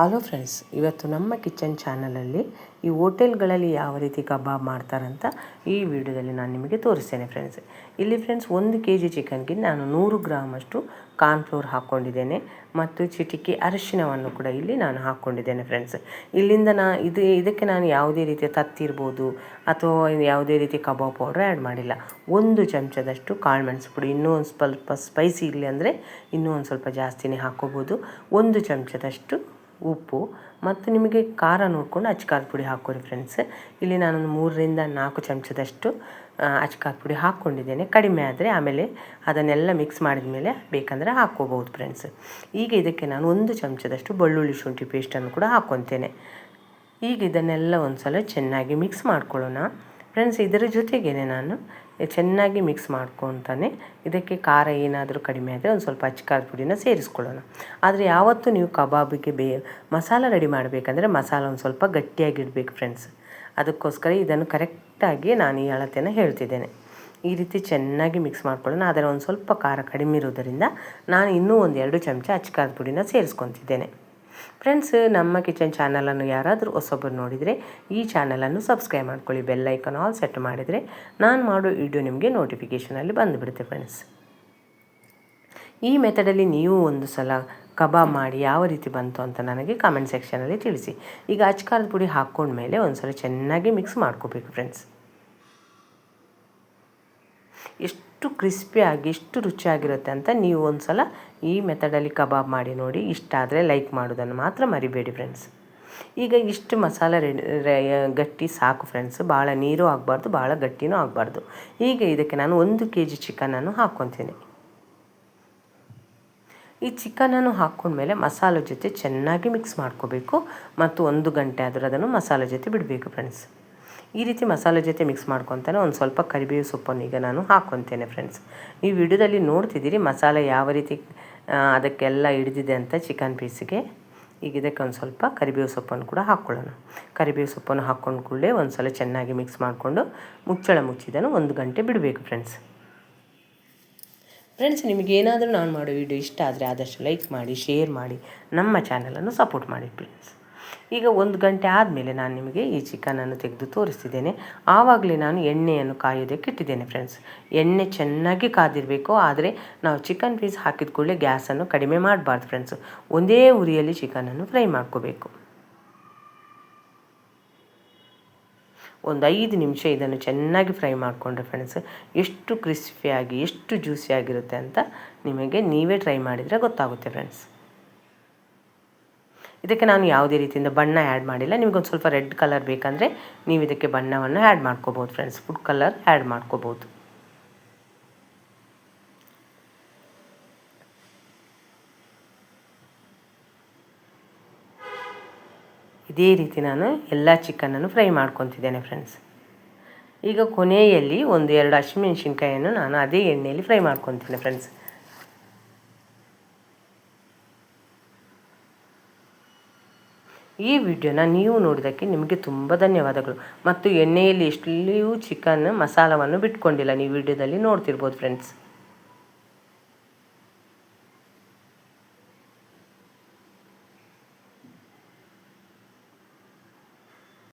Hello friends, ಇವತ್ತು ನಮ್ಮ kitchen ಚಾನಲಲ್ಲಿ ಈ ಹೋಟೆಲ್ಗಳಲ್ಲಿ ಯಾವ ರೀತಿ ಕಬಾಬ್ ಮಾಡ್ತಾರಂತ ಈ ವಿಡಿಯೋದಲ್ಲಿ ನಾನು ನಿಮಗೆ ತೋರಿಸ್ತೇನೆ ಫ್ರೆಂಡ್ಸ್. ಇಲ್ಲಿ ಫ್ರೆಂಡ್ಸ್ 1 kg ಚಿಕನ್ಗೆ ನಾನು 100 ಗ್ರಾಮಷ್ಟು ಕಾರ್ನ್ಫ್ಲೋರ್ ಹಾಕ್ಕೊಂಡಿದ್ದೇನೆ ಮತ್ತು ಚಿಟಿಕೆ ಅರಿಶಿನವನ್ನು ಕೂಡ ಇಲ್ಲಿ ನಾನು ಹಾಕ್ಕೊಂಡಿದ್ದೇನೆ ಫ್ರೆಂಡ್ಸ್. ಇಲ್ಲಿಂದ ಇದಕ್ಕೆ ನಾನು ಯಾವುದೇ ರೀತಿಯ ತತ್ತಿರ್ಬೋದು ಅಥವಾ ಯಾವುದೇ ರೀತಿ ಕಬಾಬ್ ಪೌಡ್ರ್ ಆ್ಯಡ್ ಮಾಡಿಲ್ಲ. 1 ಚಮಚದಷ್ಟು ಕಾಳು ಮೆಣಸು ಪುಡಿ, ಇನ್ನೂ ಒಂದು ಸ್ವಲ್ಪ ಸ್ಪೈಸಿ ಇರಲಿ ಅಂದರೆ ಇನ್ನೂ ಒಂದು ಸ್ವಲ್ಪ ಜಾಸ್ತಿನೇ ಹಾಕ್ಕೋಬೋದು. 1 ಚಮಚದಷ್ಟು ಉಪ್ಪು ಮತ್ತು ನಿಮಗೆ ಖಾರ ನೋಡಿಕೊಂಡು ಅಚ್ಕಾರದ ಪುಡಿ ಹಾಕ್ಕೊರಿ ಫ್ರೆಂಡ್ಸ್. ಇಲ್ಲಿ ನಾನೊಂದು 3ರಿಂದ 4 ಚಮಚದಷ್ಟು ಅಚ್ಕಾರದ ಪುಡಿ ಹಾಕ್ಕೊಂಡಿದ್ದೇನೆ. ಕಡಿಮೆ ಆದರೆ ಆಮೇಲೆ ಅದನ್ನೆಲ್ಲ ಮಿಕ್ಸ್ ಮಾಡಿದ ಮೇಲೆ ಬೇಕಂದರೆ ಹಾಕ್ಕೋಬೋದು ಫ್ರೆಂಡ್ಸ್. ಈಗ ಇದಕ್ಕೆ ನಾನು 1 ಚಮಚದಷ್ಟು ಬೆಳ್ಳುಳ್ಳಿ ಶುಂಠಿ ಪೇಸ್ಟನ್ನು ಕೂಡ ಹಾಕ್ಕೊತೇನೆ. ಈಗ ಇದನ್ನೆಲ್ಲ ಒಂದು ಸಲ ಚೆನ್ನಾಗಿ ಮಿಕ್ಸ್ ಮಾಡ್ಕೊಳ್ಳೋಣ ಫ್ರೆಂಡ್ಸ್. ಇದರ ಜೊತೆಗೇ ನಾನು ಚೆನ್ನಾಗಿ ಮಿಕ್ಸ್ ಮಾಡ್ಕೊತಾನೆ ಇದಕ್ಕೆ ಖಾರ ಏನಾದರೂ ಕಡಿಮೆ ಆದರೆ ಒಂದು ಸ್ವಲ್ಪ ಅಚ್ಕಾರದ ಪುಡಿನ ಸೇರಿಸ್ಕೊಳ್ಳೋಣ. ಆದರೆ ಯಾವತ್ತೂ ನೀವು ಕಬಾಬಿಗೆ ಮಸಾಲ ರೆಡಿ ಮಾಡಬೇಕಂದ್ರೆ ಮಸಾಲ ಒಂದು ಸ್ವಲ್ಪ ಗಟ್ಟಿಯಾಗಿಡಬೇಕು ಫ್ರೆಂಡ್ಸ್. ಅದಕ್ಕೋಸ್ಕರ ಇದನ್ನು ಕರೆಕ್ಟಾಗಿ ನಾನು ಈ ಅಳತೆನ ಹೇಳ್ತಿದ್ದೇನೆ. ಈ ರೀತಿ ಚೆನ್ನಾಗಿ ಮಿಕ್ಸ್ ಮಾಡ್ಕೊಳ್ಳೋಣ. ಆದರೆ ಒಂದು ಸ್ವಲ್ಪ ಖಾರ ಕಡಿಮೆ ಇರೋದರಿಂದ ನಾನು ಇನ್ನೂ 1-2 ಚಮಚ ಅಚ್ಕಾರದ ಪುಡಿನ ಸೇರಿಸ್ಕೊತಿದ್ದೇನೆ ಫ್ರೆಂಡ್ಸ್. ನಮ್ಮ ಕಿಚನ್ ಚಾನಲನ್ನು ಯಾರಾದರೂ ಹೊಸೊಬ್ಬರು ನೋಡಿದರೆ ಈ ಚಾನಲನ್ನು ಸಬ್ಸ್ಕ್ರೈಬ್ ಮಾಡ್ಕೊಳ್ಳಿ. ಬೆಲ್ ಐಕಾನ್ ಆಲ್ ಸೆಟ್ ಮಾಡಿದರೆ ನಾನು ಮಾಡೋ ವಿಡಿಯೋ ನಿಮಗೆ ನೋಟಿಫಿಕೇಷನಲ್ಲಿ ಬಂದುಬಿಡುತ್ತೆ ಫ್ರೆಂಡ್ಸ್. ಈ ಮೆಥಡಲ್ಲಿ ನೀವು ಒಂದು ಸಲ ಕಬಾಬ್ ಮಾಡಿ ಯಾವ ರೀತಿ ಬಂತು ಅಂತ ನನಗೆ ಕಾಮೆಂಟ್ ಸೆಕ್ಷನಲ್ಲಿ ತಿಳಿಸಿ. ಈಗ ಅಚ್ಕಾರದ ಪುಡಿ ಹಾಕ್ಕೊಂಡ್ಮೇಲೆ ಒಂದು ಸಲ ಚೆನ್ನಾಗಿ ಮಿಕ್ಸ್ ಮಾಡ್ಕೋಬೇಕು ಫ್ರೆಂಡ್ಸ್. ಎಷ್ಟು ಕ್ರಿಸ್ಪಿಯಾಗಿ ಎಷ್ಟು ರುಚಿಯಾಗಿರುತ್ತೆ ಅಂತ ನೀವು ಒಂದು ಸಲ ಈ ಮೆಥಡಲ್ಲಿ ಕಬಾಬ್ ಮಾಡಿ ನೋಡಿ. ಇಷ್ಟ ಆದರೆ ಲೈಕ್ ಮಾಡೋದನ್ನು ಮಾತ್ರ ಮರಿಬೇಡಿ ಫ್ರೆಂಡ್ಸ್. ಈಗ ಇಷ್ಟು ಮಸಾಲೆ ಗಟ್ಟಿ ಸಾಕು ಫ್ರೆಂಡ್ಸ್. ಭಾಳ ನೀರು ಆಗಬಾರ್ದು, ಭಾಳ ಗಟ್ಟಿನೂ ಆಗಬಾರ್ದು. ಈಗ ಇದಕ್ಕೆ ನಾನು 1 kg ಚಿಕನನ್ನು ಹಾಕ್ಕೊತೀನಿ. ಈ ಚಿಕನನ್ನು ಹಾಕ್ಕೊಂಡ್ಮೇಲೆ ಮಸಾಲೆ ಜೊತೆ ಚೆನ್ನಾಗಿ ಮಿಕ್ಸ್ ಮಾಡ್ಕೋಬೇಕು ಮತ್ತು 1 ಗಂಟೆ ಆದರೂ ಅದನ್ನು ಮಸಾಲೆ ಜೊತೆ ಬಿಡಬೇಕು ಫ್ರೆಂಡ್ಸ್. ಈ ರೀತಿ ಮಸಾಲೆ ಜೊತೆ ಮಿಕ್ಸ್ ಮಾಡ್ಕೊತಾನೆ ಒಂದು ಸ್ವಲ್ಪ ಕರಿಬೇವು ಸೊಪ್ಪನ್ನು ಈಗ ನಾನು ಹಾಕ್ಕೊತೇನೆ ಫ್ರೆಂಡ್ಸ್. ಈ ವಿಡಿಯೋದಲ್ಲಿ ನೋಡ್ತಿದ್ದೀರಿ ಮಸಾಲೆ ಯಾವ ರೀತಿ ಅದಕ್ಕೆಲ್ಲ ಹಿಡಿದಿದೆ ಅಂತ ಚಿಕನ್ ಪೀಸಿಗೆ. ಈಗ ಇದಕ್ಕೆ ಒಂದು ಸ್ವಲ್ಪ ಕರಿಬೇವು ಸೊಪ್ಪನ್ನು ಕೂಡ ಹಾಕ್ಕೊಳ್ಳೋಣ. ಕರಿಬೇವು ಸೊಪ್ಪನ್ನು ಹಾಕ್ಕೊಂಡು ಕೂಡಲೇ ಒಂದು ಸಲ ಚೆನ್ನಾಗಿ ಮಿಕ್ಸ್ ಮಾಡಿಕೊಂಡು ಮುಚ್ಚಳ ಮುಚ್ಚಿದನ್ನು 1 ಗಂಟೆ ಬಿಡಬೇಕು ಫ್ರೆಂಡ್ಸ್. ನಿಮಗೇನಾದರೂ ನಾನು ಮಾಡೋ ವಿಡಿಯೋ ಇಷ್ಟ ಆದರೆ ಆದಷ್ಟು ಲೈಕ್ ಮಾಡಿ, ಶೇರ್ ಮಾಡಿ, ನಮ್ಮ ಚಾನಲನ್ನು ಸಪೋರ್ಟ್ ಮಾಡಿ ಫ್ರೆಂಡ್ಸ್. ಈಗ 1 ಗಂಟೆ ಆದಮೇಲೆ ನಾನು ನಿಮಗೆ ಈ ಚಿಕನನ್ನು ತೆಗೆದು ತೋರಿಸ್ತಿದ್ದೇನೆ. ಆವಾಗಲೇ ನಾನು ಎಣ್ಣೆಯನ್ನು ಕಾಯೋದಕ್ಕೆ ಇಟ್ಟಿದ್ದೇನೆ ಫ್ರೆಂಡ್ಸ್. ಎಣ್ಣೆ ಚೆನ್ನಾಗಿ ಕಾದಿರಬೇಕು. ಆದರೆ ನಾವು ಚಿಕನ್ ಪೀಸ್ ಹಾಕಿದ ಕೂಡಲೇ ಗ್ಯಾಸನ್ನು ಕಡಿಮೆ ಮಾಡಬಾರ್ದು ಫ್ರೆಂಡ್ಸ್. ಒಂದೇ ಉರಿಯಲ್ಲಿ ಚಿಕನನ್ನು ಫ್ರೈ ಮಾಡ್ಕೋಬೇಕು. ಒಂದು 5 ನಿಮಿಷ ಇದನ್ನು ಚೆನ್ನಾಗಿ ಫ್ರೈ ಮಾಡಿಕೊಂಡ್ರೆ ಫ್ರೆಂಡ್ಸ್ ಎಷ್ಟು ಕ್ರಿಸ್ಪಿಯಾಗಿ ಎಷ್ಟು ಜ್ಯೂಸಿಯಾಗಿರುತ್ತೆ ಅಂತ ನಿಮಗೆ ನೀವೇ ಟ್ರೈ ಮಾಡಿದರೆ ಗೊತ್ತಾಗುತ್ತೆ ಫ್ರೆಂಡ್ಸ್. ಇದಕ್ಕೆ ನಾನು ಯಾವುದೇ ರೀತಿಯಿಂದ ಬಣ್ಣ ಆ್ಯಡ್ ಮಾಡಿಲ್ಲ. ನಿಮಗೊಂದು ಸ್ವಲ್ಪ ರೆಡ್ ಕಲರ್ ಬೇಕಂದರೆ ನೀವು ಇದಕ್ಕೆ ಬಣ್ಣವನ್ನು ಆ್ಯಡ್ ಮಾಡ್ಕೋಬೋದು ಫ್ರೆಂಡ್ಸ್. ಫುಡ್ ಕಲರ್ ಆ್ಯಡ್ ಮಾಡ್ಕೋಬೋದು. ಇದೇ ರೀತಿ ನಾನು ಎಲ್ಲ ಚಿಕನನ್ನು ಫ್ರೈ ಮಾಡ್ಕೊತಿದ್ದೇನೆ ಫ್ರೆಂಡ್ಸ್. ಈಗ ಕೊನೆಯಲ್ಲಿ 1-2 ಹಸಿಮೆಣಸಿನ್ಕಾಯನ್ನು ನಾನು ಅದೇ ಎಣ್ಣೆಯಲ್ಲಿ ಫ್ರೈ ಮಾಡ್ಕೊತೀನಿ ಫ್ರೆಂಡ್ಸ್. ಈ ವಿಡಿಯೋನ ನೀವು ನೋಡಿದ್ದಕ್ಕೆ ನಿಮಗೆ ತುಂಬ ಧನ್ಯವಾದಗಳು. ಮತ್ತು ಎಣ್ಣೆಯಲ್ಲಿ ಎಷ್ಟಲ್ಲಿಯೂ ಚಿಕನ್ ಮಸಾಲವನ್ನು ಬಿಟ್ಕೊಂಡಿಲ್ಲ, ನೀವು ವಿಡಿಯೋದಲ್ಲಿ ನೋಡ್ತಿರ್ಬೋದು ಫ್ರೆಂಡ್ಸ್.